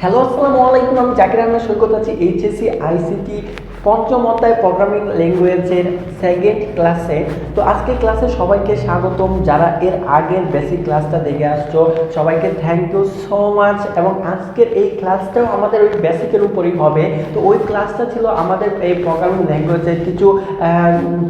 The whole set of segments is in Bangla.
হ্যালো, আসসালামু আলাইকুম। আমি জাকির আহমেদ সৈকত আছি এইচএসসি আইসিটি পঞ্চম অধ্যায় প্রোগ্রামিং ল্যাঙ্গুয়েজের সেকেন্ড ক্লাসে। তো আজকে ক্লাসে সবাইকে স্বাগতম। যারা এর আগের বেসিক ক্লাসটা দেখে আসছো সবাইকে থ্যাংক ইউ সো মাচ। এবং আজকের এই ক্লাসটাও আমাদের ওই বেসিকের উপরই হবে। তো ওই ক্লাসটা ছিল আমাদের এই প্রোগ্রামিং ল্যাঙ্গুয়েজের কিছু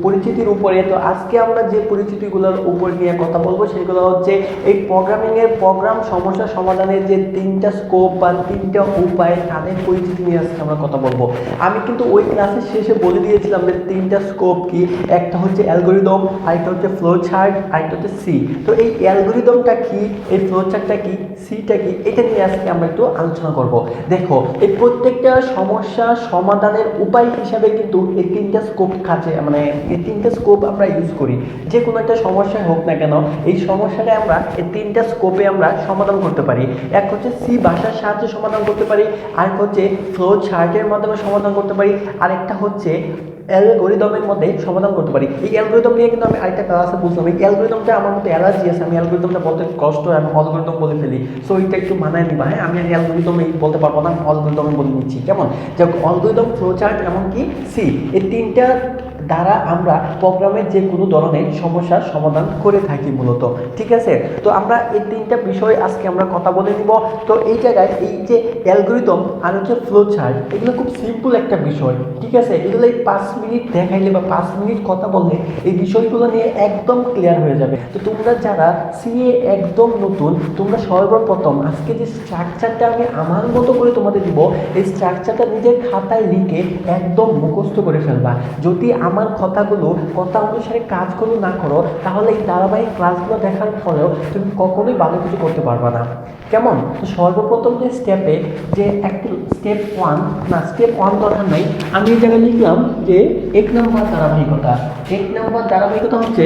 পরিচিতির উপরে। তো আজকে আমরা যে পরিচিতিগুলোর উপর নিয়ে কথা বলবো সেগুলো হচ্ছে এই প্রোগ্রামিংয়ের প্রোগ্রাম সমস্যা সমাধানের যে তিনটা স্কোপ বা তিনটা উপায় তাদের পরিচিতি নিয়ে আজকে আমরা কথা বলবো। আমি কিন্তু ওই ক্লাসের শেষে বলে দিয়েছিলাম যে তিনটা স্কোপ কি, একটা হচ্ছে অ্যালগরিদম, আরেকটা হচ্ছে ফ্লো চার্ট, আরেকটা হচ্ছে সি। তো এই অ্যালগরিদমটা কি, এই ফ্লো চার্টটা কি, সিটা কি, এটা নিয়ে আজকে আমরা একটু আলোচনা করব। দেখো, এই প্রত্যেকটা সমস্যা সমাধানের উপায় হিসাবে কিন্তু এই তিনটা স্কোপ কাজে মানে এই তিনটা স্কোপ আমরা ইউজ করি। যে কোনো একটা সমস্যা হোক না কেন এই সমস্যাটা আমরা এই তিনটা স্কোপে আমরা সমাধান করতে পারি। এক হচ্ছে সি ভাষার সাহায্যে সমাধান করতে পারি, আরেক হচ্ছে ফ্লো চার্টের মাধ্যমে সমাধান করতে পারি, আরেকটা হচ্ছে অ্যালগরিদমের মধ্যে সমাধান করতে পারি। এই অ্যালগরিদম নিয়ে কিন্তু আমি আরেকটা ক্লাসে বুঝলাম এই অ্যালগরিদমটা আমার মধ্যে অ্যালার্জি আছে, আমি অ্যালগরিদমটা বলতে কষ্ট হয়, আমি অ্যালগরিদম বলে ফেলি। সো এটা একটু মানায় নিবা, হ্যাঁ? আমি অ্যালগরিদম বলতে পারবো না, অ্যালগরিদমে বলে নিচ্ছি কেমন। যে অ্যালগরিদম, ফ্লো চার্ট এমনকি সি, এই তিনটা দ্বারা আমরা প্রোগ্রামের যে কোনো ধরনের সমস্যার সমাধান করে থাকি মূলত। ঠিক আছে, তো আমরা এই তিনটা বিষয় আজকে আমরা কথা বলে নিব। তো এই জায়গায় এই যে অ্যালগরিদম আর হচ্ছে ফ্লো চার্ট, এগুলো খুব সিম্পল একটা বিষয়। ঠিক আছে, এগুলো এই 5 মিনিট দেখাইলে বা 5 মিনিট কথা বললে এই বিষয়গুলো নিয়ে একদম ক্লিয়ার হয়ে যাবে। তো তোমরা যারা সিএ একদম নতুন, তোমরা সর্বপ্রথম আজকে যে স্ট্রাকচারটা আমি আমার মতো করে তোমাদের দিব, এই স্ট্রাকচারটা নিজের খাতায় লিখে একদম মুখস্থ করে ফেলবা। যদি আমার কথা অনুসারে কাজগুলো না করো তাহলে এই ধারাবাহিক ক্লাসগুলো দেখার ফলেও তুমি কখনোই ভালো কিছু করতে পারবে না। কেমন? তো সর্বপ্রথম যে স্টেপে যে একটা স্টেপ ওয়ান, না স্টেপ ওয়ান দরকার নাই, আমি এই জায়গায় লিখলাম যে 1 নম্বর ধারাবাহিকতা। 1 নম্বর ধারাবাহিকতা হচ্ছে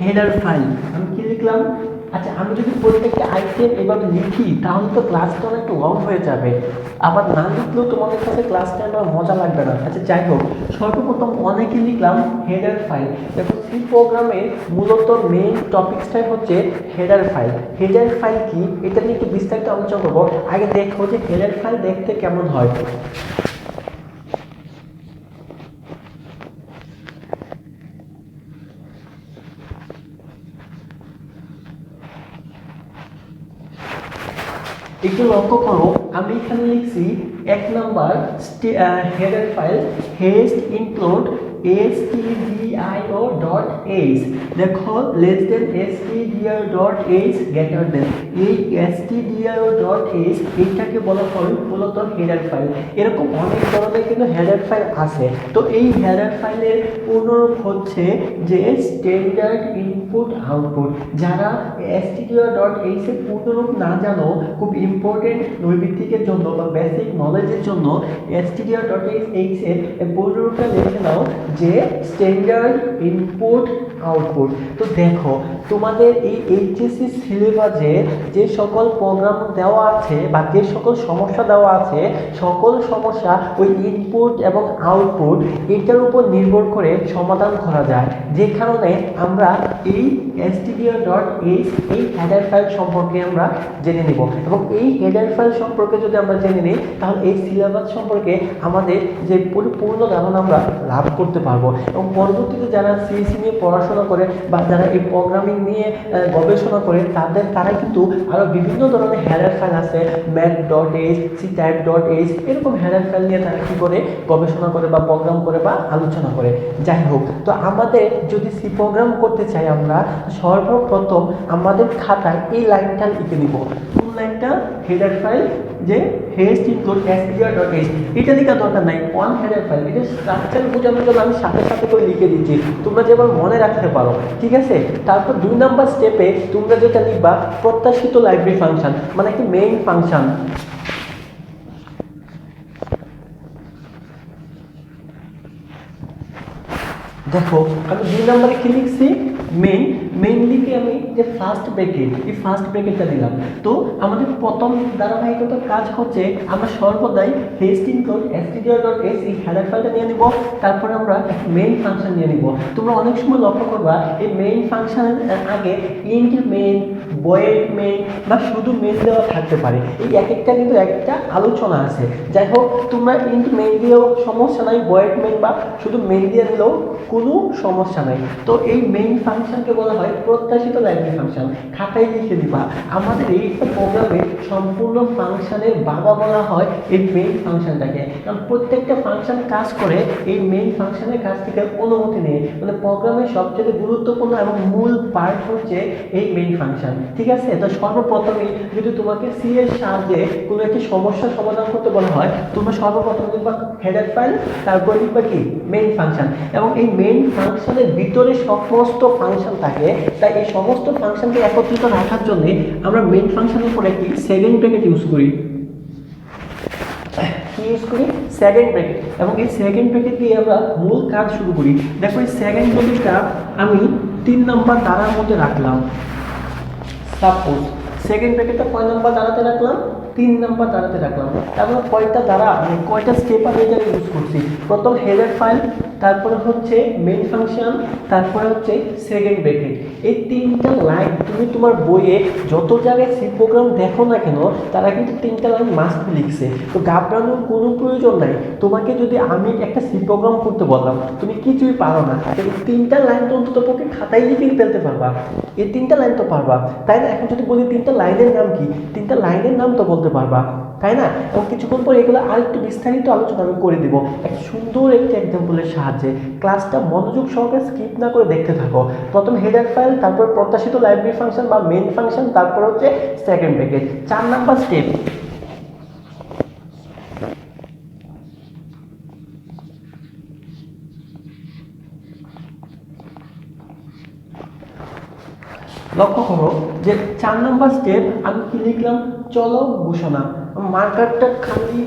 হেডার ফাইল। আমি কি লিখলাম? আচ্ছা, আমি যদি প্রত্যেকটা আইটেম এভাবে লিখি তাহলে তো ক্লাসটা অনেক লং হয়ে যাবে। আবার না লিখলেও তোমাদের কাছে ক্লাসটা আমার মজা লাগবে না। আচ্ছা, যাই হোক, সর্বপ্রথম অনেকে লিখলাম হেডার ফাইল। দেখো, সি প্রোগ্রামে মূলত মেইন টপিকসটাই হচ্ছে হেডার ফাইল। হেডার ফাইল কি এটা নিয়ে একটু বিস্তারিত আলোচনা করবো। আগে দেখো যে হেডার ফাইল দেখতে কেমন হয়। একটু লক্ষ্য করো, আমি এখানে লিখছি 1 number header file heist include stdio.h। দেখো, less than stdio.h greater than, এই stdio.h এইটাকে বলা হয় মূলত হেডার ফাইল। এরকম অনেক ধরনের কিন্তু হেডার ফাইল আছে। তো এই হেডার ফাইলের পুনরূপ হচ্ছে যে স্ট্যান্ডার্ড ইনপুট আউটপুট। যারা stdio.h এর পুনরূপ না জানো, খুব ইম্পর্টেন্ট নৈবিত্তিকের জন্য বা বেসিক নলেজের জন্য stdio.h এর পুনরূপটা লিখে নাও যে স্ট্যান্ডার্ড ইনপুট আউটপুট। তো দেখো, তোমাদের এই এইচএসসি সিলেবাসে যে সকল প্রোগ্রাম দেওয়া আছে বা যে সকল সমস্যা দেওয়া আছে, সকল সমস্যা ওই ইনপুট এবং আউটপুট এটার উপর নির্ভর করে সমাধান করা যায়। যে কারণে আমরা এই stdio.h এই হেডার ফাইল সম্পর্কে আমরা জেনে নিব। এবং এই হেডার ফাইল সম্পর্কে যদি আমরা জেনে নিই তাহলে এই সিলেবাস সম্পর্কে আমাদের যে পরিপূর্ণ ধারণা আমরা লাভ করতে পারবো। এবং পরবর্তীতে যারা সিএসসি নিয়ে পড়াশোনা করে বা যারা এই প্রোগ্রামিং নিয়ে গবেষণা করে তারা কিন্তু আরও বিভিন্ন ধরনের হেডার ফাইল আছে, math.h, ctype.h, এরকম হেডার ফাইল নিয়ে তারা কী করে গবেষণা করে বা প্রোগ্রাম করে বা আলোচনা করে। যাই হোক, তো আমাদের যদি সি প্রোগ্রাম করতে চাই আমরা সর্বপ্রথম আমাদের খাতায় এই লাইনটা লিখে নিব। কোন লাইনটা? হেডার ফাইল যে হেস্ট ইনক্লুড stdio.h, এটা লেখা দরকার নাই, ওয়ান হেডার ফাইল। এটা স্ট্রাকচার বোঝানোর জন্য আমি সাথে সাথে করে লিখে দিচ্ছি, তোমরা যেভাবে মনে রাখতে পারো। ঠিক আছে, তারপর 2 নাম্বার স্টেপে তোমরা যেটা লিখবা প্রত্যাশিত লাইব্রেরি ফাংশন, মানে একটি মেইন ফাংশন। দেখো, আমি 2 নম্বরে কি লিখছি? মেইন। মেইনলিকে আমি যে ফার্স্ট ব্র্যাকেট, এই ফার্স্ট ব্র্যাকেটটা দিলাম। তো আমাদের প্রথম ধারাবাহিকতার কাজ হচ্ছে আমরা সর্বদাই stdio.h এই হেডার ফাইলটা নিয়ে নিব, তারপরে আমরা মেইন ফাংশন নিয়ে নিব। তোমরা অনেক সময় লক্ষ্য করবা এই মেইন ফাংশনের আগে ইন্ট মেইন, ভয়েড মেইন বা শুধু মেইন দেওয়া থাকতে পারে। এই এক একটা কিন্তু একটা আলোচনা আছে। যাই হোক, তোমরা ইন্ট মেইন দিয়েও সমস্যা নাই, ভয়েড মেইন বা শুধু মেইন দিয়ে দিলেও কোনো সমস্যা নাই। তো এই মেইন ফাংশনকে বলা হয় প্রত্যাশিত লাইব্রেরি ফাংশন। খাতায় লিখে দিবা, আমাদের এই প্রোগ্রামে সম্পূর্ণ ফাংশনের বাবা বলা হয় এই মেইন ফাংশনটাকে। কারণ প্রত্যেকটা ফাংশন কাজ করে এই মেইন ফাংশনের কাছ থেকে অনুমতি নিয়ে, মানে প্রোগ্রামের সবচেয়ে গুরুত্বপূর্ণ এবং মূল পার্ট হচ্ছে এই মেইন ফাংশন। ঠিক আছে? তো সর্বপ্রথমেই যদি তোমাকে সি এর সাহায্যে কোনো একটি সমস্যার সমাধান করতে বলা হয়, তোমরা সর্বপ্রথম লিখবা হেডার ফাইল, তারপর লিখবা কি মেইন ফাংশন। এবং এই মেইন ফাংশনের ভিতরে সমস্ত ফাংশন থাকে, তাই এই সমস্ত ফাংশনকে একত্রিত রাখার জন্য আমরা মেইন ফাংশনের পরে একটি সেকেন্ড ব্র্যাকেট ইউজ করি। ইউজ করি সেকেন্ড ব্র্যাকেট, এবং এই সেকেন্ড ব্র্যাকেট দিয়ে আমরা মূল কাজ শুরু করি। দেখো এই সেকেন্ড ব্র্যাকেটটা আমি 3 নম্বর ধারার মধ্যে রাখলাম। সাপোজ সেকেন্ড ব্র্যাকেটটা কয় নম্বর ধারাতে রাখলাম? 3 নম্বর ধারাতে রাখলাম। তারপর কয়টা ধারা, মানে কয়টা স্টেপ আমি এটা ইউজ করছি? প্রথম হেডার ফাইল, তারপরে হচ্ছে মেইন ফাংশন, তারপরে হচ্ছে সেকেন্ড ব্র্যাকেট। এই 3টা লাইন তুমি তোমার বইয়ে যত জায়গায় সি প্রোগ্রাম দেখো না কেন, তারা কিন্তু 3টা লাইন মাস্ট লিখছে। তো ঘাবড়ানোর কোনো প্রয়োজন নাই। তোমাকে যদি আমি একটা সি প্রোগ্রাম করতে বললাম, তুমি কিছুই পারো না, এই 3টা লাইন তো অন্তত পক্ষে খাতায় লিখে ফেলতে পারবা। এই 3টা লাইন তো পারবা, তাই না? এখন যদি বলি 3টা লাইনের নাম কি, 3টা লাইনের নাম তো বলতে পারবা, তাই না? এবং কিছুক্ষণ পর এগুলো আরেকটু বিস্তারিত আলোচনা আমি করে দেবো এক সুন্দর একটি এক্সাম্পলের সাহায্যে। ক্লাসটা মনোযোগ সহকারে স্কিপ না করে দেখতে থাকো। প্রথম হেডার ফাইল, তারপর প্রত্যাশিত লাইব্রেরি ফাংশন বা মেইন ফাংশন, তারপর হচ্ছে সেকেন্ড ব্র্যাকেট। 4 নাম্বার স্টেপ, লক্ষ্য করো যে 4 নাম্বার স্টেপ আমি কি লিখলাম? চলক ঘোষণা। মার্কারটা খালি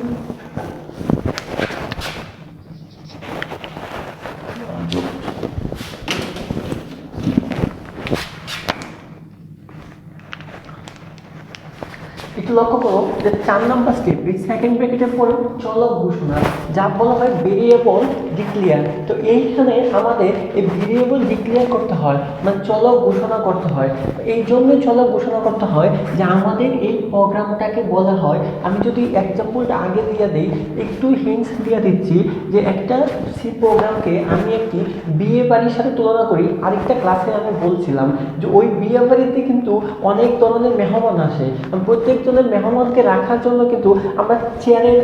একটু লক্ষ্য করো যে 4 নাম্বার স্টেপ, এই সেকেন্ড ব্র্যাকেটের পরে চলক ঘোষণা, যা বলা হয় ভেরিয়েবল ডিক্লেয়ার। তো এইখানে আমাদের এই ভেরিয়েবল ডিক্লেয়ার করতে হয়, মানে চলক ঘোষণা করতে হয়। এই জন্য চলক ঘোষণা করতে হয় যে আমাদের এই প্রোগ্রামটাকে বলা হয়, আমি যদি এক্সাম্পলটা আগে দিয়ে দিই, একটু হিন্টস দিয়ে দিচ্ছি যে একটা সি প্রোগ্রামকে আমি একটি বিয়ে বাড়ির সাথে তুলনা করি। আরেকটা ক্লাসে আমি বলছিলাম যে ওই বিয়ে বাড়িতে কিন্তু অনেক ধরনের মেহমান আসে। প্রত্যেকজনের মেহমানকে রাখার জন্য কিন্তু আমরা চেয়ারের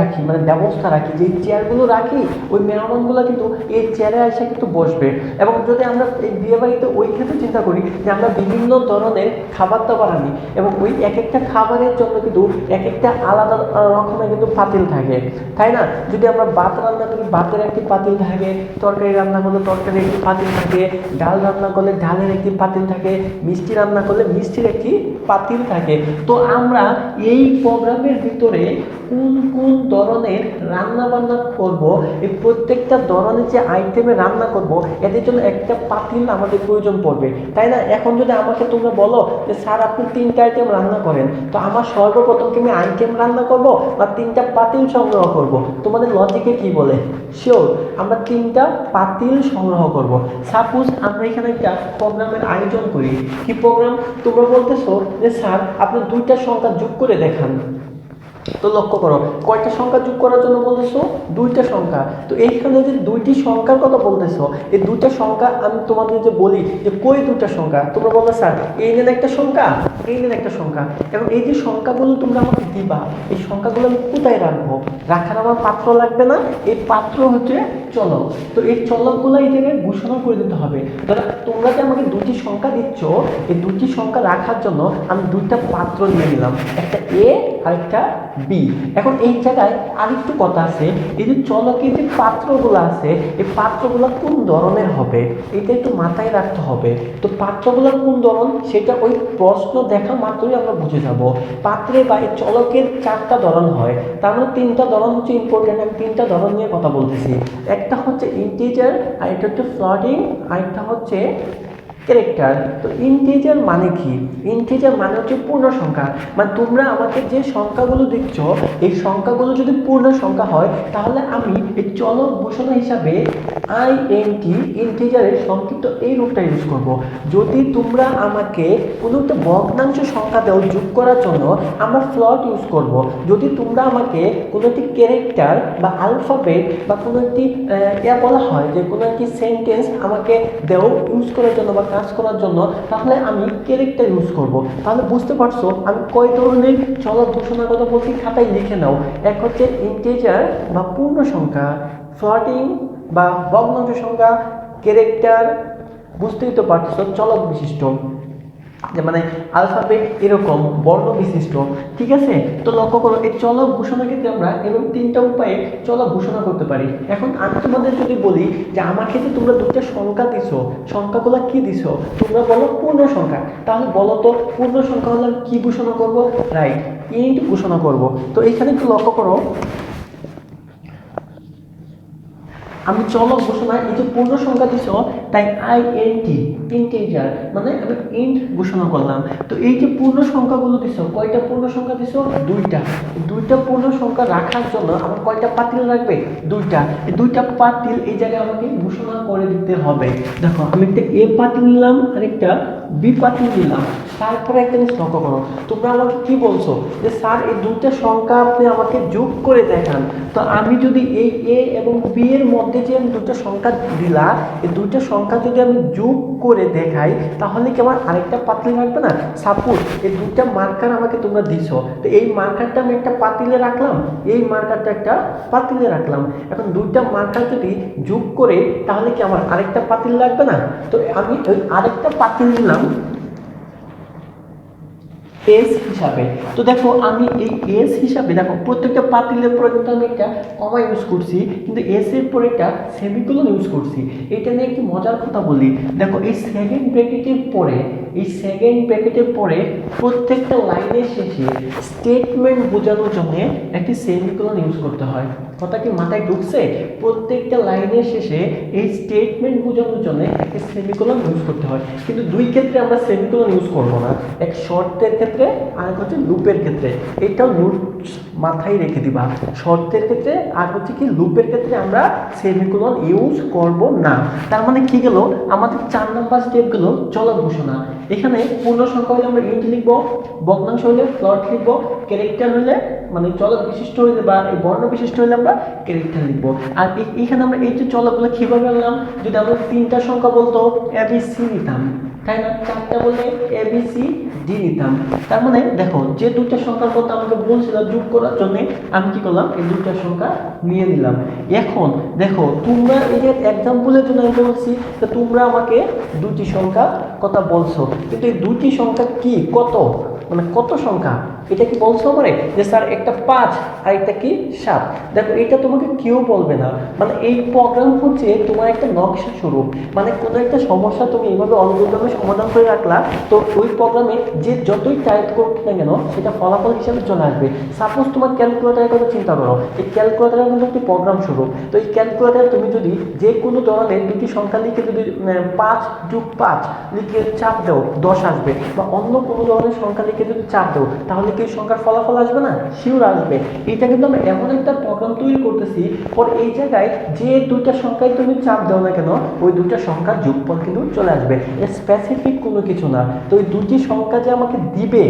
রাখি, মানে ব্যবস্থা রাখি, যে চেয়ারগুলো রাখি ওই মেহমানগুলো কিন্তু এই চেয়ারে এসে কিন্তু বসবে। এবং যদি আমরা এই বিয়ে বাড়িতে ওই ক্ষেত্রে চিন্তা করি যে আমরা বিভিন্ন ধরনের খাবার দাবার আনি, এবং ওই এক একটা খাবারের জন্য কিন্তু এক একটা আলাদা রকমের কিন্তু পাতিল থাকে, তাই না? যদি আমরা ভাত রান্না করি, ভাতের একটি পাতিল থাকে, তরকারি রান্না করলে তরকারির একটি পাতিল থাকে, ডাল রান্না করলে ডালের একটি পাতিল থাকে, মিষ্টি রান্না করলে মিষ্টির একটি পাতিল থাকে। তো আমরা এই প্রোগ্রামের ভিতরে কোন কোন ধরনের রান্না বান্না করব, এই প্রত্যেকটা ধরনের যে আইটেমে রান্না করব, এদের জন্য একটা পাতিল আমাদের প্রয়োজন পড়বে, তাই না? এখন যদি আমাকে তোমরা বলো যে স্যার আপনি 3টা আইটেম রান্না করেন, তো আমার সর্বপ্রথম কি আমি আইটেম রান্না করব বা 3টা পাতিল সংগ্রহ করব? তোমাদের লজিকে কি বলে? শিওর আমরা 3টা পাতিল সংগ্রহ করব। সাপোজ আমরা এখানে একটা প্রোগ্রামের আয়োজন করি। কি প্রোগ্রাম? তোমরা বলতেছো যে স্যার আপনি 2টা সংখ্যা যোগ করে দেখান। তো লক্ষ্য করো কয়টা সংখ্যা যোগ করার জন্য বলতেছো? 2টা সংখ্যা। তো এইখানে যে 2টি সংখ্যার কথা বলতেছো, এই 2টা সংখ্যা আমি তোমাদের যে বলি যে কই 2টা সংখ্যা, তোমরা বলবে স্যার এই নেন একটা সংখ্যা, এই নেন একটা সংখ্যা। এবং এই যে সংখ্যাগুলো তোমরা আমাকে দিবা, এই সংখ্যাগুলো আমি কোথায় রাখবো? রাখার আমার পাত্র লাগবে না? এই পাত্র হচ্ছে চলক। তো এই চলকগুলো এই জায়গায় ঘোষণা করে দিতে হবে। ধরো তোমরা যে আমাকে 2টি সংখ্যা দিচ্ছ, এই 2টি সংখ্যা রাখার জন্য আমি 2টা পাত্র নিয়ে নিলাম, একটা এ আর একটা বি। এখন এই জায়গায় আরেকটু কথা আছে, এই যে চলকের যে পাত্রগুলো আছে, এই পাত্রগুলো কোন ধরনের হবে এটা একটু মাথায় রাখতে হবে। তো পাত্রগুলো কোন ধরন সেটা ওই প্রশ্ন দেখা মাত্রই আমরা বুঝে যাব। পাত্রে বা এই চলকের 4টা ধরন হয়, তার মানে 3টা ধরন হচ্ছে ইম্পর্টেন্ট। আমি 3টা ধরন নিয়ে কথা বলতেছি। একটা হচ্ছে ইন্টিজার, আরেকটা হচ্ছে ফ্লোটিং, আরেকটা হচ্ছে ক্যারেক্টার। তো ইন্টিজার মানে কি? ইন্টিজার মানে হচ্ছে পূর্ণ সংখ্যা। মানে তোমরা আমাকে যে সংখ্যাগুলো দিচ্ছ এই সংখ্যাগুলো যদি পূর্ণ সংখ্যা হয় তাহলে আমি এই চলক ঘোষণা হিসাবে আইএনটি ইন্টিজারের সংক্ষিপ্ত এই রূপটা ইউজ করব। যদি তোমরা আমাকে কোনো একটা ভগ্নাংশ সংখ্যা দাও যোগ করার জন্য আমরা ফ্লট ইউজ করব। যদি তোমরা আমাকে কোনো একটি ক্যারেক্টার বা আলফাবেট বা কোনো একটি বলা হয় যে কোনো একটি সেন্টেন্স আমাকে দেও ইউজ করার জন্য বা কাজ করার জন্য, তাহলে আমি ক্যারেক্টার ইউজ করব। তাহলে বুঝতে পারছো আমি কয় ধরনের চলক ঘোষণার কথা বলছি, খাতায় লিখে নাও। এক হচ্ছে ইন্টিজার বা পূর্ণ সংখ্যা, ফ্লোটিং বা ভগ্নাংশ সংখ্যা, ক্যারেক্টার, বুঝতেই তো পারছো চলক বিশিষ্ট, যে মানে আলফাবেট এরকম বর্ণ বিশিষ্ট। ঠিক আছে, তো লক্ষ্য করো এই চলক ঘোষণার ক্ষেত্রে আমরা এরকম তিনটা উপায়ে চলক ঘোষণা করতে পারি। এখন আমি তোমাদের যদি বলি যে আমার ক্ষেত্রে তোমরা দুটো সংখ্যা দিছো, সংখ্যাগুলো কি দিছো? তোমরা বলো পূর্ণ সংখ্যা। তাহলে বলো তো পূর্ণ সংখ্যা হলে কি ঘোষণা করব? রাইট, ইন্ট ঘোষণা করব। তো এখানে একটু লক্ষ্য করো, আমি চলক ঘোষণায় এই যে পূর্ণ সংখ্যা দিছ তাই আইএনটি ইন্টিজার মানে আমি ইন্ট ঘোষণা করলাম। তো এই যে পূর্ণ সংখ্যাগুলো দিছ, কয়টা পূর্ণ সংখ্যা দিছ? দুইটা। দুইটা পূর্ণ সংখ্যা রাখার জন্য আমার কয়টা পাতিল লাগবে? দুইটা। এই দুইটা পাতিল এই জায়গায় আমাকে ঘোষণা করে দিতে হবে। দেখো আমি একটা এ পাতিল নিলাম আর একটা বি পাতিল নিলাম। তারপরে একটা জিনিস লক্ষ্য করো, তোমরা আমাকে কি বলছো যে স্যার এই দুইটা সংখ্যা আপনি আমাকে যোগ করে দেখান। তো আমি যদি এই এ এবং বি এর মধ্যে যে আমি দুটো সংখ্যা দিলা, এই দুটো সংখ্যা যদি আমি যোগ করে দেখাই তাহলে কি আমার আরেকটা পাতিল লাগবে না? সাপোজ এই দুইটা মার্কার আমাকে তোমরা দিছো, তো এই মার্কারটা আমি একটা পাতিলে রাখলাম, এই মার্কারটা একটা পাতিলে রাখলাম। এখন দুইটা মার্কার যদি যোগ করে তাহলে কি আমার আরেকটা পাতিল লাগবে না? তো আমি ওই আরেকটা পাতিল নিলাম এস হিসাবে। তো দেখো আমি এই এস হিসাবে দেখো প্রত্যেকটা পাতিলের পরে কিন্তু আমি একটা কমা ইউজ করছি, কিন্তু এস এর পরে একটা সেমিকোলন ইউজ করছি। এটা নিয়ে একটি মজার কথা বলি, দেখো এই সেকেন্ড ব্র্যাকেটের পরে, এই সেকেন্ড ব্র্যাকেটের পরে প্রত্যেকটা লাইনের শেষে স্টেটমেন্ট বোঝানোর জন্য একটি সেমিকোলন ইউজ করতে হয়। কথা কি মাথায় ঢুকছে? প্রত্যেকটা লাইনের শেষে এই স্টেটমেন্ট বোঝানোর জন্য একটি সেমিকোলন ইউজ করতে হয়। কিন্তু দুই ক্ষেত্রে আমরা সেমিকোলন ইউজ করব না, এক শর্তের ক্ষেত্রে আর হচ্ছে লুপের ক্ষেত্রে। এটাও নোটস মাথায় রেখে দিবা, শর্তের ক্ষেত্রে আর হচ্ছে কি লুপের ক্ষেত্রে আমরা সেমিকোলন ইউজ করব না। তার মানে কি গেল আমাদের 4 নাম্বার স্টেপ গেল চলক ঘোষণা। এখানে পূর্ণ সংখ্যা হলে আমরা ইন্ট লিখবো, ভগ্নাংশ হলে ফ্লট লিখবো, ক্যারেক্টার হলে মানে চলক বিশিষ্ট হইলে বা এই বর্ণ বিশিষ্ট হইলে আমরা ক্যারেক্টার লিখবো। আর এখানে আমরা এই যে চলকগুলো কিভাবে আনলাম, যদি আমরা তিনটা সংখ্যা বলতো এবিসি নিতাম, তাই না? চারটা বলে এবিসি ডি নিতাম। তার মানে দেখো যে দুইটা সংখ্যার কথা আমাকে বলছিল যোগ করার জন্য আমি কি করলাম, এই দুইটা সংখ্যা নিয়ে নিলাম। এখন দেখো তোমরা এই যে এক্সাম্পলের জন্য আমি বলছি, তো তোমরা আমাকে দুটি সংখ্যা কথা বলছো, কিন্তু এই দুটি সংখ্যা কি কত, মানে কত সংখ্যা এটা কি বলছো আমারে যে স্যার একটা 5 আর একটা কি 7? দেখো এটা তোমাকে কেউ বলবে না। মানে এই প্রোগ্রাম হচ্ছে তোমার একটা নকশা স্বরূপ, মানে কোনো একটা সমস্যা তুমি এইভাবে অলগোরিদমে সমাধান করে রাখলা, তো ওই প্রোগ্রামে যে যতই টাইপ করুক না কেন সেটা ফলাফল হিসাবে চলে আসবে। সাপোজ তোমার ক্যালকুলেটারের কথা চিন্তা করো, এই ক্যালকুলেটারের কিন্তু একটি প্রোগ্রাম স্বরূপ। তো এই ক্যালকুলেটারে তুমি যদি যে কোনো ধরনের দুটি সংখ্যা লিখে যদি 5 যোগ 5 লিখে চাপ দাও 10 আসবে, বা অন্য কোনো ধরনের সংখ্যা লিখে যদি চাপ দাও তাহলে কি সংখ্যার ফলাফল আসবে না? শিওর আসবে। এটা কিন্তু আমরা এমন একটা প্রোগ্রাম তৈরি করতেছি, পর এই জায়গায় যে দুইটা সংখ্যায় তুমি চাপ দাও না কেন ওই দুইটা সংখ্যার যোগফল কিন্তু চলে আসবে। স্পেসিফিক কোনো কিছু না। তো ওই দুটি সংখ্যা যে আমাকে দিবে,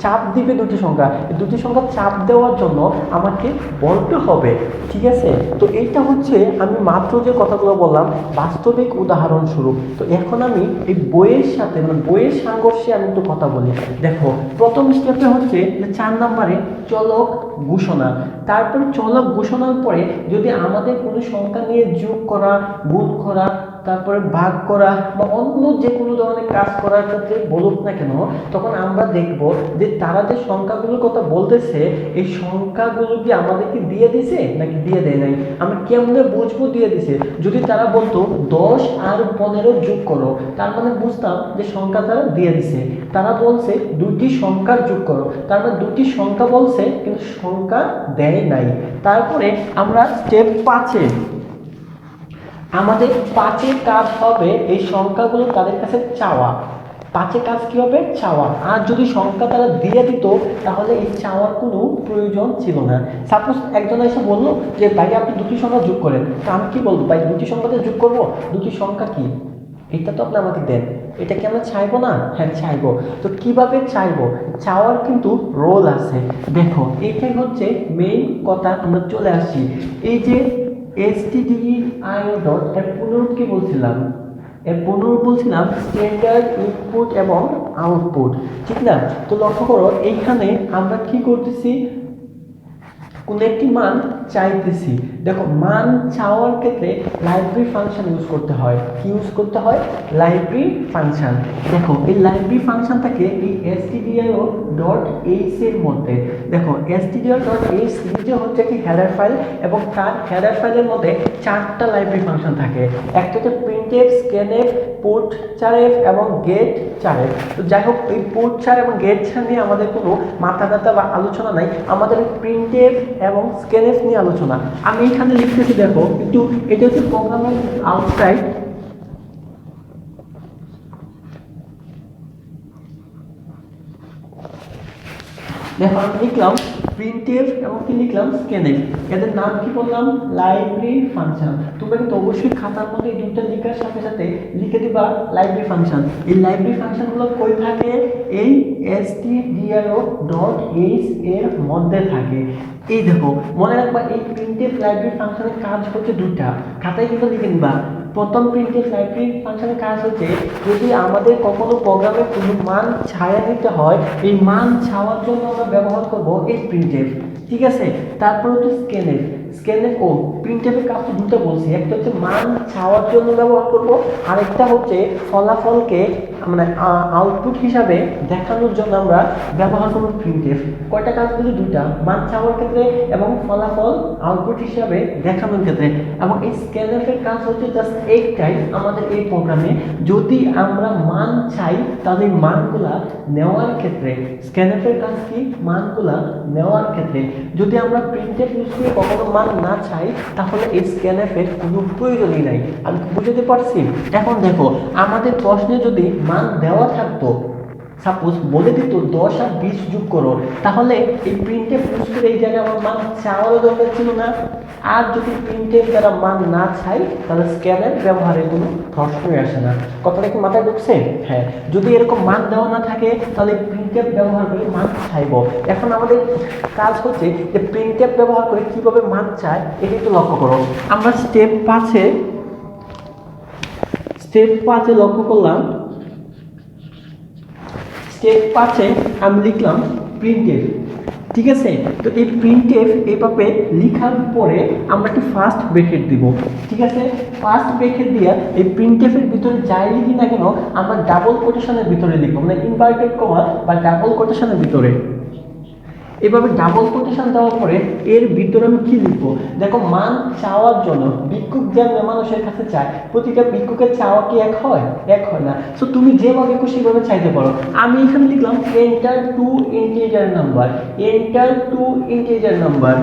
চাপ দিবে দুটি সংখ্যা, এই দুটি সংখ্যা চাপ দেওয়ার জন্য আমাকে বলতে হবে। ঠিক আছে, তো এইটা হচ্ছে আমি মাত্র যে কথাগুলো বললাম বাস্তবিক উদাহরণস্বরূপ। তো এখন আমি এই বইয়ের সাথে মানে বইয়ের সাংঘর্ষে আমি একটু কথা বলি। দেখো প্রথম স্টেপে হচ্ছে যে 4 নম্বরে চলক ঘোষণা। তারপর চলক ঘোষণার পরে যদি আমাদের কোনো সংখ্যা নিয়ে যোগ করা, গুণ করা, তারপরে ভাগ করা বা অন্য যে কোনো ধরনের কাজ করার ক্ষেত্রে বলুক না কেন, তখন আমরা দেখব যে তারা যে সংখ্যাগুলোর কথা বলতেছে এই সংখ্যাগুলো কি আমাদেরকে দিয়ে দিছে নাকি দিয়ে দেয় নাই। আমরা কেমনে বুঝবো দিয়ে দিছে? যদি তারা বলতো 10 আর 15 যোগ করো, তার মানে বুঝতাম যে সংখ্যা তারা দিয়ে দিছে। তারা বলছে দুটি সংখ্যার যোগ করো, তার মানে দুটি সংখ্যা বলছে কিন্তু সংখ্যা দেয় নাই। তারপরে আমরা স্টেপ 5-এ আমাদের পাঁচের কাজ হবে এই সংখ্যাগুলো তাদের কাছে চাওয়া। পাঁচের কাজ কি হবে? চাওয়া। আর যদি সংখ্যা তারা দিয়ে দিত তাহলে এই চাওয়ার কোনো প্রয়োজন ছিল না। সাপোজ একজন এসে বললো যে ভাই আপনি দুটি সংখ্যা যোগ করেন, তো আমি কি বলবো? ভাই দুটি সংখ্যাতে যোগ করবো, দুটি সংখ্যা কি এটা তো আপনি আমাকে দেন, এটা কি আমরা চাইবো না? হ্যাঁ চাইবো। তো কিভাবে চাইবো? চাওয়ার কিন্তু রোল আছে। দেখো এইটাই হচ্ছে মেইন কথা, আমরা চলে আসছি। এই যে stdio ডট এর পুনরূপ কি বলছিলাম? এর পুনরূপ বলছিলাম স্ট্যান্ডার্ড ইনপুট এবং আউটপুট, ঠিক না? তো লক্ষ্য করো এইখানে আমরা কি করতেছি, কোন একটি মান চাইতেছি। দেখো মান চাওয়ার ক্ষেত্রে লাইব্রেরি ফাংশন ইউজ করতে হয়। কি ইউজ করতে হয়? Library function. দেখো এই লাইব্রেরি ফাংশনটাকে এই stdio ডট এইচ এর মধ্যে, দেখো stdio ডট এইচ নিজে হচ্ছে কি হেডার ফাইল, এবং তার হেডার ফাইলের মধ্যে চারটা লাইব্রেরি ফাংশন থাকে। একটা হচ্ছে printf, scanf, put4f এবং get4f। তো যাই হোক এই put4 এবং get4 নিয়ে আমাদের কোনো মাথা ব্যথা বা আলোচনা নাই, আমাদের printf এবং scanf নিয়ে আলোচনা। আমি এখানে লিখতেছি, দেখো একটু, এটা হচ্ছে প্রোগ্রামের আউটসাইড। দেখো আমি লিখলাম printf এবং কি লিখলাম scanf, এদের নাম কি বললাম? Library function. তোমরা কিন্তু অবশ্যই খাতার মধ্যে এই দুটো লেখার সাথে সাথে লিখে দিবা লাইব্রেরি ফাংশন। এই লাইব্রেরি ফাংশনগুলো কই থাকে? এই stdio ডট এইচ এর মধ্যে থাকে। এই দেখো মনে রাখবা এই printf লাইব্রেরি ফাংশনের কাজ হচ্ছে দুটা, খাতায় কিন্তু লিখে নিবা। প্রথম printf লাইব্রেরি ফাংশনের কাজ হচ্ছে যদি আমাদের কখনো প্রোগ্রামে কোনো মান ছায়া নিতে হয়, এই মান ছাওয়ার জন্য আমরা ব্যবহার করব এই printf, ঠিক আছে? তারপর হচ্ছে scanf। scanf ও printf এর কাজ দুটো বলছি, একটা হচ্ছে মান ছাওয়ার জন্য ব্যবহার করব, আরেকটা হচ্ছে ফলাফলকে মানে আউটপুট হিসাবে দেখানোর জন্য আমরা ব্যবহার করব printf। কয়টা কাজ বলি? দুইটা, মান ছাওয়ার ক্ষেত্রে এবং ফলাফল আউটপুট হিসাবে দেখানোর ক্ষেত্রে। এবং এই scanf এর কাজ হচ্ছে জাস্ট একটাই আমাদের এই প্রোগ্রামে, যদি আমরা মান চাই তাহলে মানগুলা নেওয়ার ক্ষেত্রে scanf এর কাজ কি? মানগুলা নেওয়ার ক্ষেত্রে। যদি আমরা printf ইউজ করে কখনো মান না চাই তাহলে এই scanf এর কোনো প্রয়োজনই নাই। আমি বুঝতে পারছি? এখন দেখো আমাদের প্রশ্নে যদি মান দেওয়া থাকতো, সাপোজ বলে দিত 10 আর 20 যোগ করো, তাহলে এই printf ইউজ করে এই জায়গায় আমার মান চাওয়ারও দরকার ছিল না। আর যদি printf দ্বারা মান না চাই তাহলে scanf ব্যবহারের কোনো প্রশ্নই আসে না। কথাটা কি মাথায় ঢুকছে? হ্যাঁ, যদি এরকম মান দেওয়া না থাকে তাহলে printf ব্যবহার করে মান চাইবো। এখন আমাদের কাজ হচ্ছে যে printf ব্যবহার করে কিভাবে মান চায় এটা একটু লক্ষ্য করো। আমরা স্টেপ 5-এ লক্ষ্য করলাম, স্টেপ 5-এ আমি লিখলাম printf, ঠিক আছে? তো এই printf এইভাবে লেখার পরে আমরা একটি ফার্স্ট ব্র্যাকেট দিব, ঠিক আছে? ফার্স্ট ব্র্যাকেট দিয়ে এই printf এর ভিতরে যাই লিখি না কেন আমরা ডাবল কোটেশনের ভিতরে লিখব, মানে ইনভার্টেড কমা বা ডাবল কোটেশনের ভিতরে। এভাবে ডাবল কোটেশন দেওয়ার পরে এর ভিতরে আমি কি লিখবো? দেখো মান চাওয়ার জন্য ভিক্ষুক যেমন মানুষের কাছে চায়, প্রতিটা ভিক্ষুকের চাওয়া কি এক হয়? এক হয় না। সো তুমি যেভাবে খুশি ভাবে চাইতে পারো। আমি এখানে লিখলাম enter two integer number, enter two integer number.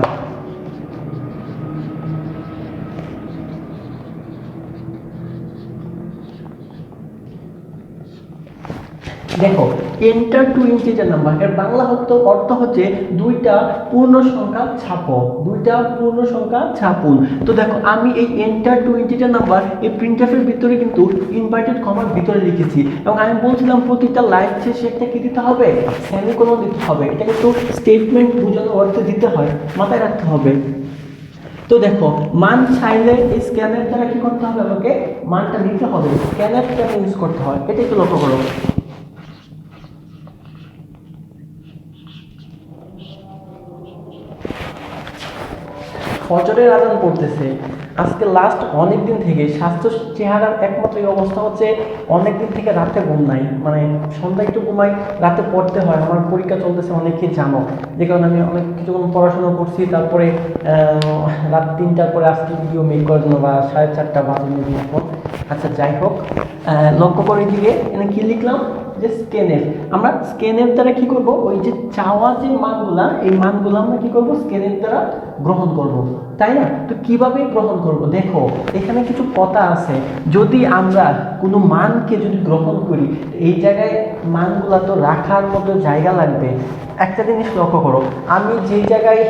দেখো এন্টার টু ইন্টিজার নাম্বার এর বাংলা অর্থ হচ্ছে দুইটা পূর্ণ সংখ্যা ছাপো, দুইটা পূর্ণ সংখ্যা ছাপুন। তো দেখো আমি এই এন্টার টু ইন্টিজার নাম্বার এই printf এর ভিতরে কিন্তু ইনভার্টেড কমার ভিতরে লিখেছি, এবং আমি বলছিলাম প্রতিটা লাইন শেষে একটা কি দিতে হবে? সেমিকোলন দিতে হবে। এটা কিন্তু স্টেটমেন্ট বোঝানোর অর্থে দিতে হয়, মাথায় রাখতে হবে। তো দেখো মান চাইলে এই স্ক্যানার দ্বারা কি করতে হবে? আমাকে মানটা নিতে হবে, স্ক্যানারটা ইউজ করতে হয়, এটা একটু লক্ষ্য করো। ফজরের আজান পড়তেছে আজকে লাস্ট অনেক দিন থেকে। স্বাস্থ্য চেহারার একমাত্র এই অবস্থা হচ্ছে অনেক দিন থেকে রাতে ঘুম নাই, মানে সন্ধ্যা একটু ঘুমাই, রাতে পড়তে হয়। আমার পরীক্ষা চলতেছে অনেকেই জানো, যে কারণে আমি অনেক কিছুক্ষণ পড়াশোনা করছি। তারপরে রাত 3টার পরে আজকে ভিডিও মেক করার জন্য বা 4:30 বাজে এখন। আচ্ছা যাই হোক, লক্ষ্য করে দিকে এখানে কি লিখলাম? যে যে স্ক্যানএফ। আমরা স্ক্যানএফ দ্বারা কি করব, ওই যে চাওয়া যে মানগুলা, এই মানগুলো আমরা কি করব, স্ক্যানএফ দ্বারা গ্রহণ করব, তাই না? তো কিভাবে গ্রহণ করব, দেখো এখানে কিছু কথা আছে। যদি আমরা কোনো মানকে যদি গ্রহণ করি, এই জায়গায় মানগুলা তো রাখার মতো জায়গা লাগবে। একটা জিনিস লক্ষ্য করো, আমি যে জায়গায়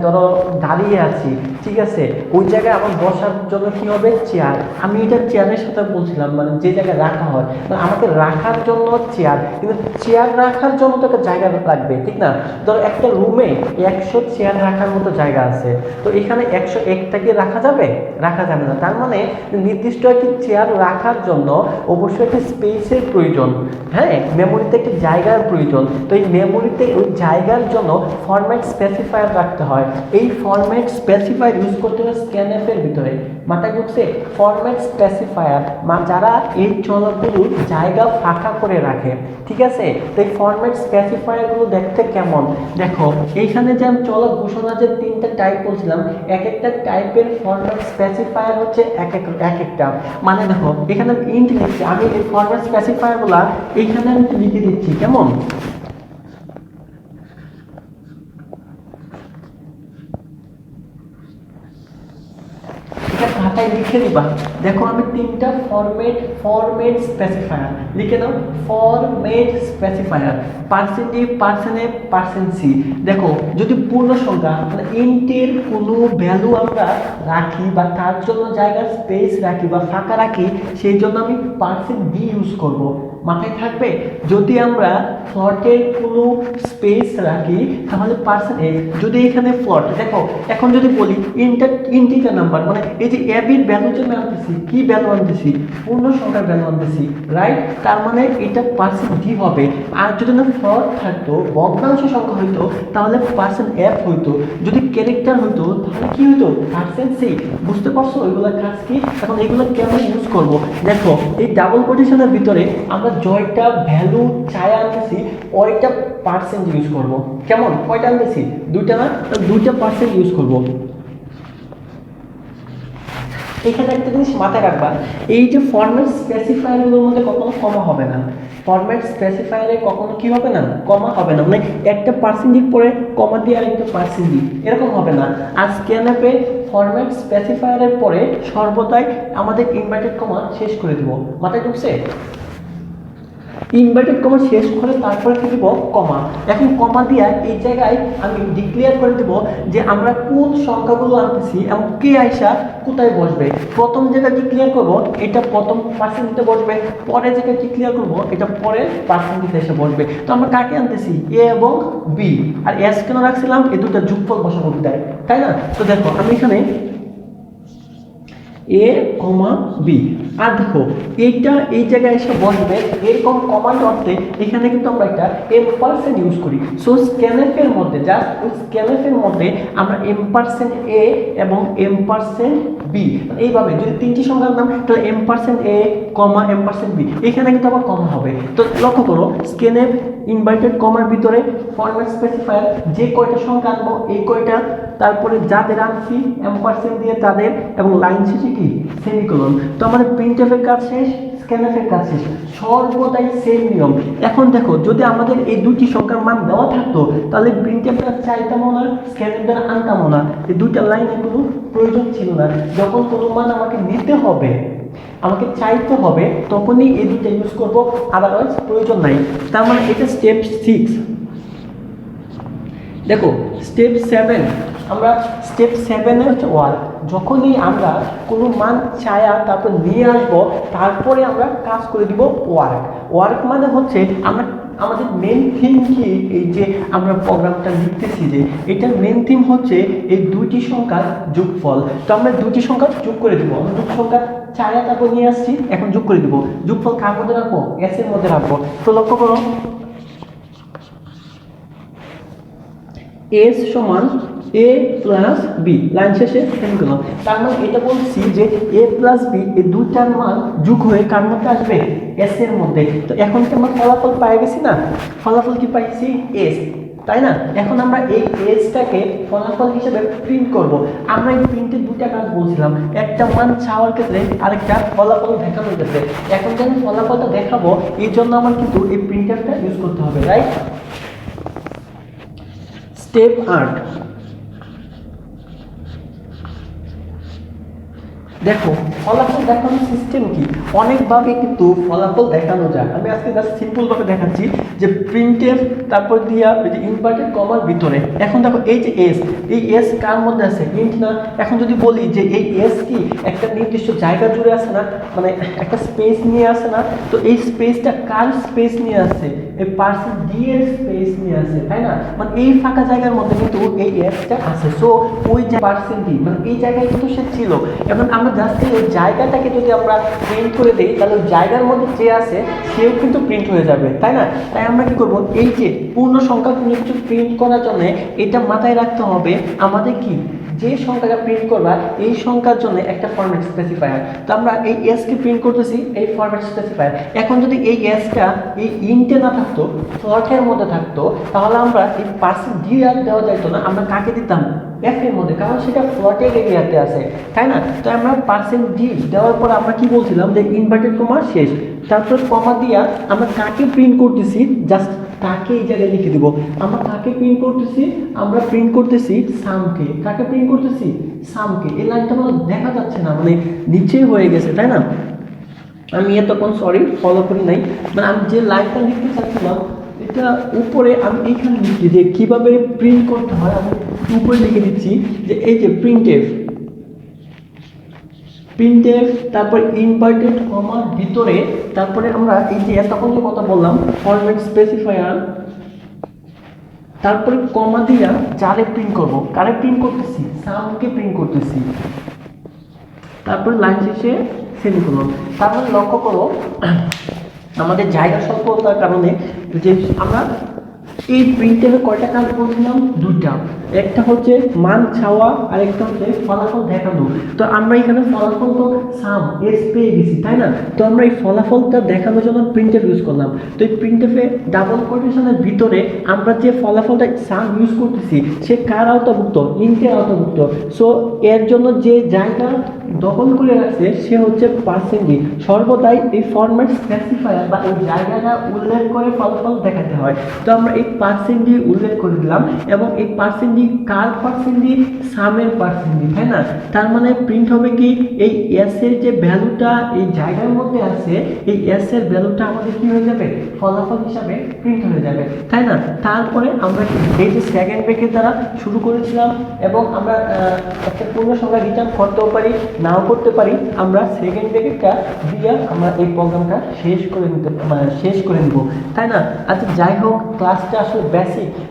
ধরো দাঁড়িয়ে আছি, ঠিক আছে, ওই জায়গায় আমার বসার জন্য কি হবে, চেয়ার। আমি এটা চেয়ারের সাথে বলছিলাম, মানে যে জায়গায় রাখা হয়, মানে আমাকে রাখার জন্য চেয়ার, কিন্তু চেয়ার রাখার জন্য তো একটা জায়গা লাগবে, ঠিক না? ধরো একটা রুমে 100 চেয়ার রাখার মতো জায়গা আছে, তো এখানে 101টাকে রাখা যাবে? রাখা যাবে না। তার মানে নির্দিষ্ট একটি চেয়ার রাখার জন্য অবশ্যই একটা স্পেসের প্রয়োজন, হ্যাঁ, মেমোরিতে একটি জায়গার প্রয়োজন। তো এই মেমোরিতে ওই জায়গার জন্য ফরম্যাট স্পেসিফায়ার রাখতে হয়। এই ফরম্যাট স্পেসিফায়ার ইউজ করতে হয় স্ক্যানএফ এর ভিতরে। মাথায় ঢুকছে? ফরম্যাট স্পেসিফায়ার যারা এই চলকগুলোর জায়গা ফাঁকা করে রাখে, ঠিক আছে? তো এই ফরম্যাট স্পেসিফায়ারগুলো দেখতে কেমন, দেখো এইখানে যে আমি চলক ঘোষণা যে 3টা টাইপ বলছিলাম, এক একটা টাইপের ফরম্যাট স্পেসিফায়ার হচ্ছে এক একটা, মানে দেখো এখানে ইন্ট লিখছি আমি, এই ফরম্যাট স্পেসিফায়ারগুলো এইখানে আমি লিখে দিচ্ছি, কেমন? খাতায় লিখে দিবা। দেখো আমি 3টা ফরম্যাট স্পেসিফায়ার লিখে দাও। Format specifier %, %A, %C। দেখো যদি পূর্ণ সংখ্যা মানে ইন্টের কোনো ভ্যালু আমরা রাখি বা তার জন্য জায়গা স্পেস রাখি বা ফাঁকা রাখি, সেই জন্য আমি %B ইউজ করব। মাথায় থাকবে? যদি আমরা ফ্লটের কোনো স্পেস রাখি তাহলে %A। যদি এখানে ফ্লট, দেখো এখন যদি বলি ইন্টিজার নাম্বার, মানে এই যে এবির ভ্যালু যে আমি আনতেছি, কি ভ্যালু আনতেছি, পূর্ণ সংখ্যার ভ্যালু আনতেছি, রাইট? তার মানে এটা %D হবে। আর যদি না ফ্লট থাকতো, ভগ্নাংশ সংখ্যা হইতো, তাহলে %F হইতো। যদি ক্যারেক্টার হইতো তাহলে কি হইতো, %C। বুঝতে পারছো এগুলো কাজ কি? এখন এগুলো কেমন ইউজ করব, দেখো এই ডাবল কোটেশনের ভিতরে আমরা জয়টা ভ্যালু চাই আনতেছি, ওইটা % ইউজ করব। কেমন? কয়টা আনতেছি? 2টা না? 2টা % ইউজ করব। এখানে একটা জিনিস মাথায় রাখবা, এই যে ফরম্যাট স্পেসিফায়ারগুলোর মধ্যে কখনো কমা হবে না। ফরম্যাট স্পেসিফায়ারে কখনো কি হবে না, কমা হবে না, মানে একটা % পরে কমা দিয়ে আরেকটা %, এরকম হবে না। আর স্ক্যানএফে ফরম্যাট স্পেসিফায়ারের পরে সর্বদাই আমাদের ইনভার্টেড কমা শেষ করে দিব। মাথায় ঢুকছে? ইনভার্টেড কমা শেষ করে তারপরে কি দিব, কমা। এখন কমা দিয়া এই জায়গায় আমি ডিক্লেয়ার করে দেব যে আমরা কোন সংখ্যাগুলো আনতেছি এবং কে আইসা কোথায় বসবে। প্রথম জায়গায় ডিক্লেয়ার করব এটা প্রথম %তে বসবে, পরের জায়গায় ডিক্লেয়ার করব এটা পরের %তে এসে বসবে। তো আমরা কাকে আনতেছি, এ এবং বি। আর এস কেন রাখছিলাম, এই দুটো যোগফল বসাবো দেয়, তাই না? তো দেখো আমি এখানে A, B। আর দেখো এইটা এই জায়গায় এসে বসবে, এরকম কমান্ড অর্থে এখানে কিন্তু আমরা একটা M% ইউজ করি। সো স্ক্যানএফ এর মধ্যে জাস্ট ওই স্ক্যানএফ এর মধ্যে আমরা M%A এবং M%B, এইভাবে যদি 3টি সংখ্যার নাম, তাহলে M%A, M%B, এখানে কিন্তু আবার কমা হবে। তো লক্ষ্য করো স্ক্যানএফ ইনভার্টেড কমার ভিতরে ফরম্যাট স্পেসিফায়ার যে কয়টা সংখ্যা আনবো এই কয়টা, তারপরে যাদের আনছি M% দিয়ে তাদের, এবং লাইন শেষে কি সেমিকোলন। তো আমাদের প্রিন্টএফ এর কাজ শেষ, স্ক্যানএফ এর কাজ শেষ, সর্বদাই সেম নিয়ম। এখন দেখো যদি আমাদের এই দুটি সংখ্যার মান দেওয়া থাকতো তাহলে প্রিন্টএফ দ্বারা চাইতামও না, স্ক্যানএফ দ্বারা আনতামও না, এই দুইটা লাইনের কোনো প্রয়োজন ছিল না। যখন কোনো মান আমাকে নিতে হবে, আমাকে চাইতে হবে, তখনই এই দুটো ইউজ করব, আদারওয়াইজ প্রয়োজন নাই। তার মানে এটা স্টেপ 6। দেখো স্টেপ 7, আমরা স্টেপ 7 হচ্ছে ওয়ার্ক। যখনই আমরা কোনো মান চায়া তারপর নিয়ে আসবো, তারপরে আমরা কাজ করে দিব ওয়ার্ক মানে হচ্ছে আমরা আমাদের মেন থিম কি, এই যে আমরা প্রোগ্রামটা লিখতেছি যে এটার মেন থিম হচ্ছে এই দুইটি সংখ্যার যোগফল। তো আমরা দুইটি সংখ্যা যোগ করে দিব, আমরা দুটি সংখ্যা চায়া তারপর নিয়ে আসছি, এখন যোগ করে দিব। যোগফল কার মধ্যে রাখবো, এস এর মধ্যে রাখবো। তো লক্ষ্য করো S সমান A প্লাস B, লাইন শেষে সেমিকোলন। তার মানে এটা বলছি যে A প্লাস B এই দুইটার মান যোগ হয়ে কার মধ্যে আসবে, S এর মধ্যে। তো এখন কি আমরা ফলাফল পাই গেছি না, ফলাফল কি পাইছি, S। তাই না? এখন আমরা এই এজটাকে ফলাফল হিসেবে প্রিন্ট করব। আমরা এই প্রিন্টের দুইটা কাজ বলছিলাম, একটা মান চাওয়ার ক্ষেত্রে, আরেকটা ফলাফল দেখানোর ক্ষেত্রে। এখন যে আমি ফলাফলটা দেখাবো এই জন্য আমার কিন্তু এই প্রিন্টারটা ইউজ করতে হবে, রাইট? স্টেপ 8, দেখো ফলাফল দেখানোর সিস্টেম কি, অনেকভাবে কিন্তু ফলাফল দেখানো যায়। আমি আজকে জাস্ট সিম্পল ভাবে দেখাচ্ছি যে প্রিন্টএফ তারপর দিয়া ওই যে ইনভার্টেড কমার ভিতরে। এখন দেখো এই যে এস, এই এস কার মধ্যে আছে? ইন্ট না? এখন যদি বলি যে এই এস কি একটা নির্দিষ্ট জায়গা জুড়ে আছে না, মানে একটা স্পেস নিয়ে আসে না, তো এই স্পেসটা কার স্পেস নিয়ে আসে? এই পার্সেন্ট ডি এর স্পেস নিয়ে আসে, তাই না? মানে এই ফাঁকা জায়গার মধ্যে কিন্তু এই এসটা আছে। সো ওই যে পার্সেন্ট ডি মানে এই জায়গায় কিন্তু সে ছিল। এবং আমরা জাস্ট ওই জায়গাটাকে যদি আমরা প্রিন্ট করে দিই তাহলে ওই জায়গার মধ্যে যে আছে সেও কিন্তু প্রিন্ট হয়ে যাবে, তাই না? তাই আমরা কি করব, এই যে পূর্ণ সংখ্যা কোনো কিছু প্রিন্ট করার জন্য এটা মাথায় রাখতে হবে আমাদের কি, যে সংখ্যাটা প্রিন্ট করবা এই সংখ্যার জন্য একটা ফরম্যাট স্পেসিফায়ার। তো আমরা এই এস কে প্রিন্ট করতেছি এই ফরম্যাট স্পেসিফায়ার। এখন যদি এই এসটা এই ইন্টে না থাকতো, ফ্লটের মধ্যে থাকতো, তাহলে আমরা এই পার্সেন্ট ডি আর দেওয়া যাইতো না, আমরা কাকে দিতাম? এফ এর মধ্যে, কারণ সেটা ফ্লটের এরিয়াতে আছে, তাই না? তো আমরা পার্সেন্ট ডি দেওয়ার পর আমরা কি বলছিলাম যে ইনভার্টেড কমা শেষ, তারপর কমা দিয়া আমরা কাকে প্রিন্ট করতেছি, জাস্ট তাকে এই জায়গায় লিখে দিব। আমরা কাকে প্রিন্ট করতেছি? আমরা প্রিন্ট করতেছি সামকে। কাকে প্রিন্ট করতেছি? সামকে। এই লাইনটা মানে দেখা যাচ্ছে না, মানে নিচে হয়ে গেছে, তাই না? আমি এতক্ষণ সরি ফলো করি নাই, মানে আমি যে লাইনটা লিখতে চাচ্ছিলাম এটা উপরে আমি এইখানে লিখি যে কিভাবে প্রিন্ট করতে হয়, আমি উপরে লিখে দিচ্ছি যে এই যে প্রিন্টএফ, প্রিন্টএফ তারপর ইনভার্টেড কমার ভিতরে, তারপরে আমরা এই যে এতক্ষণ যে কথা বললাম ফরম্যাট স্পেসিফায়ার, তারপরে কমা দিয়া যারে প্রিন্ট করব, কারে প্রিন্ট করতেছি? সামকে প্রিন্ট করতেছি, তারপরে লাইন শেষে সেমিকোলন। তারপরে লক্ষ্য করো আমাদের জায়গা স্বল্পতার কারণে যে আমরা এই প্রিন্টের কয়টা কাজ বলছিলাম? দুইটা, একটা হচ্ছে মান চাওয়া আর একটা হচ্ছে ফলাফল দেখানো। তো আমরা এখানে ফলাফল তো সাম এস পেয়ে গেছি, তাই না? তো আমরা এই ফলাফলটা দেখানোর জন্য প্রিন্টএফ ইউজ করলাম। তো এই প্রিন্টএফে ডাবল কোটেশনের ভিতরে আমরা যে ফলাফলটা সাম ইউজ করতেছি সে কার আওতাভুক্ত? ইন্টের আওতাভুক্ত। সো এর জন্য যে জায়গা দখল করে রাখছে সে হচ্ছে পার্সেন্ট ডি। সর্বদাই এই ফরম্যাট স্পেসিফায়ার বা এই জায়গাটা উল্লেখ করে ফলাফল দেখাতে হয়। তো আমরা এই পার্সেন্ট ডি উল্লেখ করে দিলাম, এবং এই পার্সেন্ট ডি কার পার্সেন্ট ডি? সামের পার্সেন্ট ডি, তাই না? তার মানে প্রিন্ট হবে কি, এই এস এর যে ভ্যালুটা এই জায়গার মধ্যে আছে এই এস এর ভ্যালুটা আমাদের কি হয়ে যাবে? ফলাফল হিসাবে প্রিন্ট হয়ে যাবে, তাই না? তারপরে আমরা এই যে সেকেন্ড ব্রেকের দ্বারা শুরু করেছিলাম, এবং আমরা একটা পূর্ণ সংখ্যা রিটার্ন করতেও পারি নাও করতে পারি, আমরা সেকেন্ড ব্রেকেটটা দিয়ে আমরা এই প্রোগ্রামটা শেষ করে নিব, তাই না? আচ্ছা যাই হোক, ক্লাসটা আসলে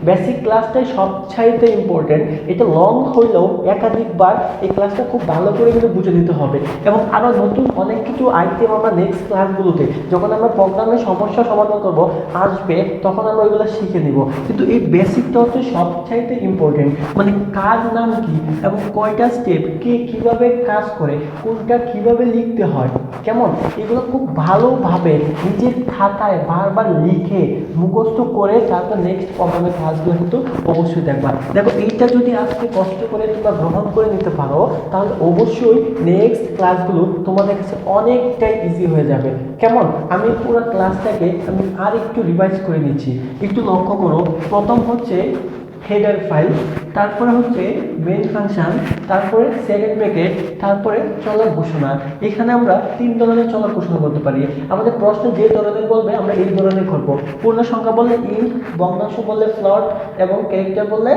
বেসিক ক্লাসটাই সবচাইতে ইম্পর্টেন্ট। এটা লং হইলেও একাধিকবার এই ক্লাসটা খুব ভালো করে কিন্তু বুঝে নিতে হবে, এবং আরও নতুন অনেক কিছু আইটেম আমরা নেক্সট ক্লাসগুলোতে যখন আমরা প্রোগ্রামের সমস্যা সমাধান করব আসবে তখন আমরা ওইগুলো শিখে নিব। কিন্তু এই বেসিকটা হচ্ছে সবচাইতে ইম্পর্টেন্ট, মানে কার নাম কি এবং কয়টা স্টেপ, কে কীভাবে কাজ করে, কোনটা কিভাবে লিখতে হয়, কেমন, এগুলো খুব ভালোভাবে নিজের খাতায় বারবার লিখে মুখস্থ করে তারপর নেক্সট প্রোগ্রামের ক্লাসগুলো কিন্তু অবশ্যই দেখবা। দেখো এইটা যদি আজকে কষ্ট করে তোমরা গ্রহণ করে নিতে পারো তাহলে অবশ্যই নেক্সট ক্লাসগুলো তোমাদের কাছে অনেকটাই ইজি হয়ে যাবে। কেমন? আমি পুরো ক্লাসটাকে আমি আর একটু রিভাইজ করে নিচ্ছি, একটু লক্ষ্য করো। প্রথম হচ্ছে হেডার ফাইল, তারপরে হচ্ছে মেইন ফাংশন, তারপরে সেকেন্ড ব্র্যাকেট, তারপরে চলক ঘোষণা। এখানে আমরা 3 ধরনের চলক ঘোষণা করতে পারি। আমাদের প্রশ্ন যে ধরনের বলবে আমরা এই ধরনের করব। পূর্ণ সংখ্যা বললে ইন্ট, ভগ্নাংশ বললে ফ্লোট, এবং ক্যারেক্টার বললে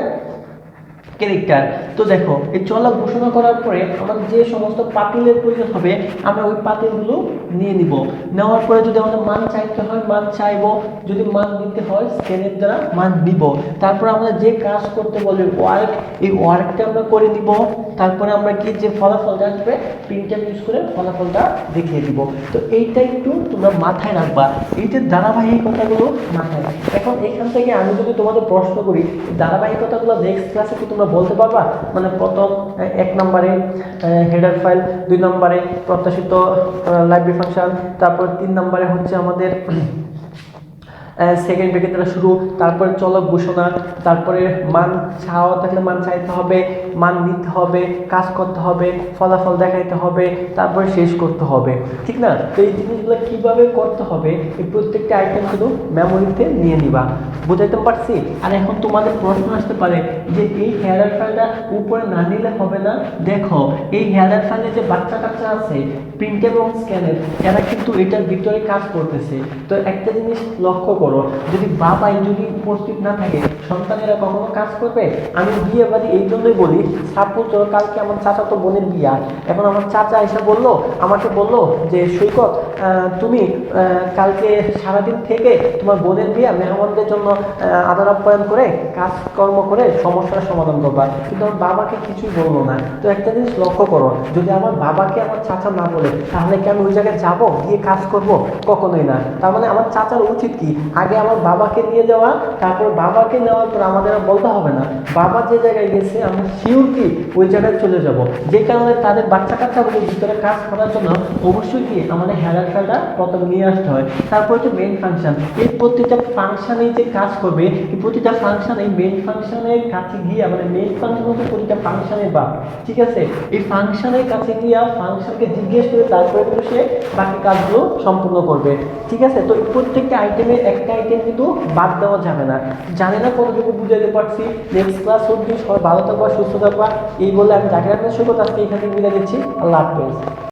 ক্যারেক্টার। তো দেখো এই চলক ঘোষণা করার পরে আমাদের যে সমস্ত পাতিলের প্রয়োজন হবে আমরা ওই পাতিলগুলো নিয়ে নিব। নেওয়ার পরে যদি আমাদের মান চাইতে হয় মান চাইবো, যদি মান দিতে হয় স্কেলের দ্বারা মান দিব। তারপর আমরা যে কাজ করতে বলবে ওয়ার্ক, এই ওয়ার্কটা আমরা করে নিব। তারপরে আমরা কি যে ফলাফলটা আসবে প্রিন্টার ইউজ করে ফলাফলটা দেখিয়ে দিব। তো এইটা একটু তোমরা মাথায় রাখবা, এই যে ধারাবাহিকতাগুলো মাথায়। এখন এখান থেকে আমি যদি তোমাদের প্রশ্ন করি ধারাবাহিকতাগুলো নেক্সট ক্লাসে কি তোমরা বলতে পারবা? মানে প্রথম 1 নম্বরে হেডার ফাইল, 2 নম্বরে প্রত্যাশিত লাইব্রেরি ফাংশন, তারপর 3 নম্বরে হচ্ছে আমাদের সেকেন্ড ব্র্যাকেট দ্বারা শুরু, তারপরে চলক ঘোষণা, তারপরে মান চাওয়া থাকলে মান চাইতে হবে, মান নিতে হবে, কাজ করতে হবে, ফলাফল দেখাইতে হবে, তারপরে শেষ করতে হবে, ঠিক না? তো এই জিনিসগুলো কিভাবে করতে হবে এই প্রত্যেকটা আইটেম কিন্তু মেমোরিতে নিয়ে নিবা। বুঝাইতে পারছি? আর এখন তোমাদের প্রশ্ন আসতে পারে যে এই হেডার ফাইলটা উপরে না নিলে হবে না। দেখো এই হেডার ফাইলে যে বাচ্চা কাচ্চা আছে প্রিন্ট এবং স্ক্যানের, এরা কিন্তু এটার ভিতরে কাজ করতেছে। তো একটা জিনিস লক্ষ্য করো, যদি বাবাই যদি উপস্থিত না থাকে সন্তানেরা কখনো কাজ করবে? আমি বিয়ে বাড়ি এই জন্যই বলি, সাপোজ কালকে আমার চাচাতো বোনের বিয়া, এখন আমার চাচা এসে আমাকে বললো যে সৈকত তুমি কালকে সারাদিন থেকে তোমার বোনের বিয়া মেহমানদের জন্য আদর আপ্যায়ন করে কাজকর্ম করে সমস্যার সমাধান করবা, কিন্তু আমার বাবাকে কিছুই বললো না। তো একটা জিনিস লক্ষ্য করো, যদি আমার বাবাকে আমার চাচা না বলে তাহলে কি আমি ওই জায়গায় যাবো গিয়ে কাজ করব? কখনোই না। তার মানে আমার চাচার উচিত কি, আগে আমার বাবাকে নিয়ে যাওয়া, তারপর বাবাকে নেওয়ার পর আমাদের আর বলতে হবে না, বাবা যে জায়গায় গেছে আমরা শিওর কি ওই জায়গায় চলে যাব। যে কারণে তাদের বাচ্চা কাচ্চাগুলোর ভিতরে কাজ করার জন্য অবশ্যই কি আমাদের হেডার ফাইলটা প্রথমে নিয়ে আসতে হয়। তারপর হচ্ছে মেইন ফাংশন, এই প্রতিটা ফাংশনে যে কাজ করবে, এই প্রতিটা ফাংশন এই মেইন ফাংশনের কাছে গিয়ে আমাদের মেইন ফাংশন হচ্ছে প্রতিটা ফাংশনের বাপ, ঠিক আছে? এই ফাংশনের কাছে গিয়ে ফাংশনকে জিজ্ঞেস করে তারপরে কিন্তু সে বাকি কাজগুলো সম্পূর্ণ করবে, ঠিক আছে? তো এই প্রত্যেকটা আইটেমের একটা আইটেম কিন্তু বাদ দেওয়া যাবে না। জানি না কতটুকু বুঝাতে পারছি। নেক্সট ক্লাস অবধি সবাই ভালো থাকবা, সুস্থ থাকবা, এই বলে আমি জাকির আহমেদ সৈকত আজকে এখান থেকে বিদায় দিচ্ছি। আল্লাহ হাফেজ।